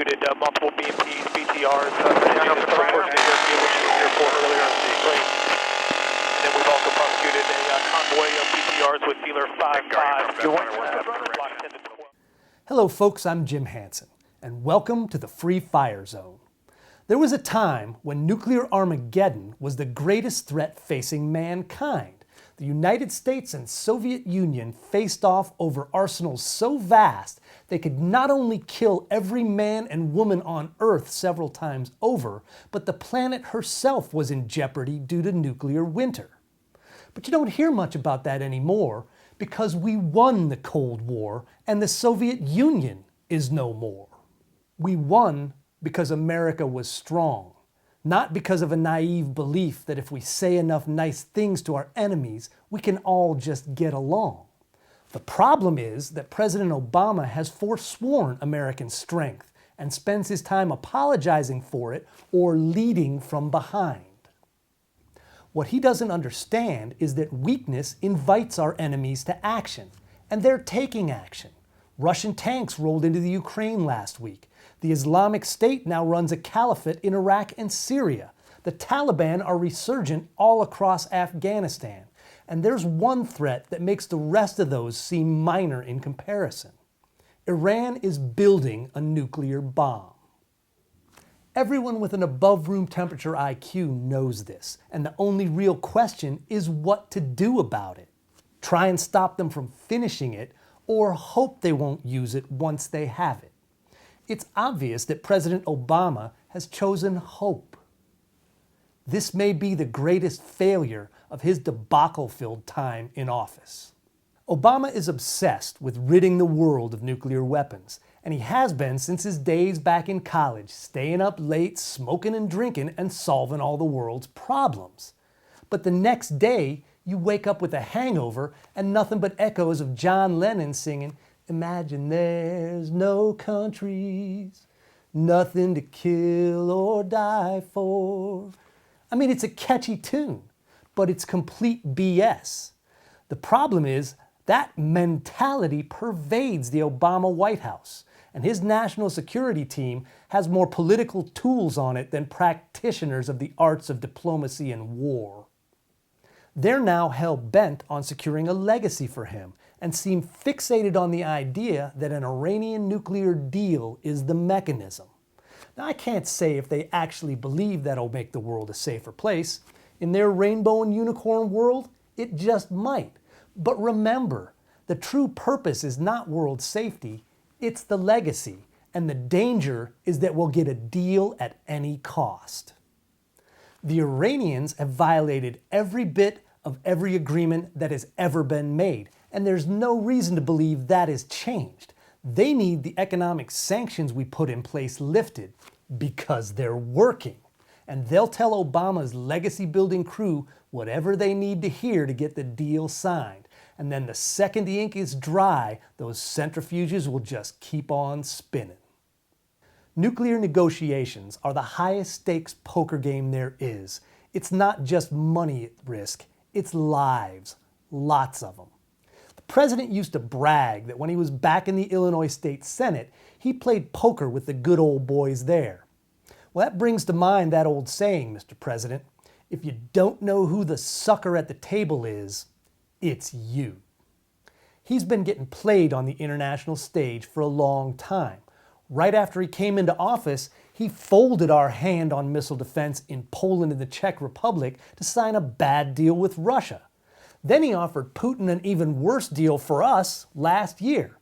prosecuted multiple BMPs, BTRs. This first person to deal with you airport earlier in the day. And then we've also prosecuted a convoy of BTRs with dealer 55. Block 10 to 12. Hello folks, I'm Jim Hansen, and welcome to the Free Fire Zone. There was a time when nuclear Armageddon was the greatest threat facing mankind. The United States and Soviet Union faced off over arsenals so vast they could not only kill every man and woman on Earth several times over, but the planet herself was in jeopardy due to nuclear winter. But you don't hear much about that anymore because we won the Cold War and the Soviet Union is no more. We won because America was strong, not because of a naive belief that if we say enough nice things to our enemies, we can all just get along. The problem is that President Obama has forsworn American strength and spends his time apologizing for it or leading from behind. What he doesn't understand is that weakness invites our enemies to action, and they're taking action. Russian tanks rolled into the Ukraine last week. The Islamic State now runs a caliphate in Iraq and Syria. The Taliban are resurgent all across Afghanistan. And there's one threat that makes the rest of those seem minor in comparison. Iran is building a nuclear bomb. Everyone with an above room temperature IQ knows this, and the only real question is what to do about it. Try and stop them from finishing it, or hope they won't use it once they have it. It's obvious that President Obama has chosen hope. This may be the greatest failure of his debacle-filled time in office. Obama is obsessed with ridding the world of nuclear weapons, and he has been since his days back in college, staying up late, smoking and drinking, and solving all the world's problems. But the next day, you wake up with a hangover and nothing but echoes of John Lennon singing, "Imagine there's no countries, nothing to kill or die for." I mean, it's a catchy tune, but it's complete BS. The problem is that mentality pervades the Obama White House, and his national security team has more political tools on it than practitioners of the arts of diplomacy and war. They're now hell-bent on securing a legacy for him and seem fixated on the idea that an Iranian nuclear deal is the mechanism. Now, I can't say if they actually believe that'll make the world a safer place. In their rainbow and unicorn world, it just might. But remember, the true purpose is not world safety, it's the legacy, and the danger is that we'll get a deal at any cost. The Iranians have violated every bit of every agreement that has ever been made, and there's no reason to believe that has changed. They need the economic sanctions we put in place lifted because they're working. And they'll tell Obama's legacy-building crew whatever they need to hear to get the deal signed. And then the second the ink is dry, those centrifuges will just keep on spinning. Nuclear negotiations are the highest stakes poker game there is. It's not just money at risk, it's lives, lots of them. The president used to brag that when he was back in the Illinois State Senate, he played poker with the good old boys there. Well, that brings to mind that old saying, Mr. President, if you don't know who the sucker at the table is, it's you. He's been getting played on the international stage for a long time. Right after he came into office, he folded our hand on missile defense in Poland and the Czech Republic to sign a bad deal with Russia. Then he offered Putin an even worse deal for us last year.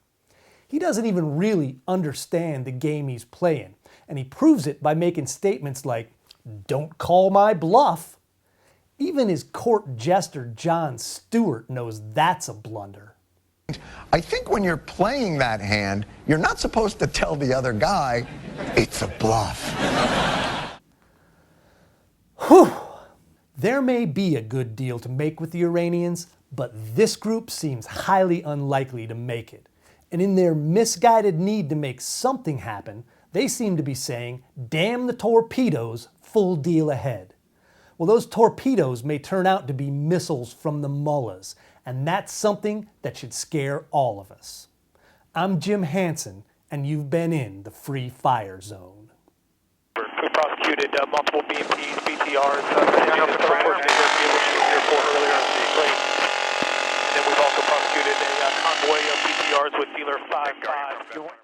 He doesn't even really understand the game he's playing, and he proves it by making statements like, "Don't call my bluff." Even his court jester Jon Stewart knows that's a blunder. I think when you're playing that hand, you're not supposed to tell the other guy, it's a bluff. Whew. There may be a good deal to make with the Iranians, but this group seems highly unlikely to make it. And in their misguided need to make something happen, they seem to be saying, "Damn the torpedoes, full deal ahead." Well, those torpedoes may turn out to be missiles from the mullahs, and that's something that should scare all of us. I'm Jim Hansen, and you've been in the free fire zone. We prosecuted multiple BMPs, BTRs, Iranians reported to airport earlier on the great. And then we've also prosecuted a convoy of BTRs with dealer 55.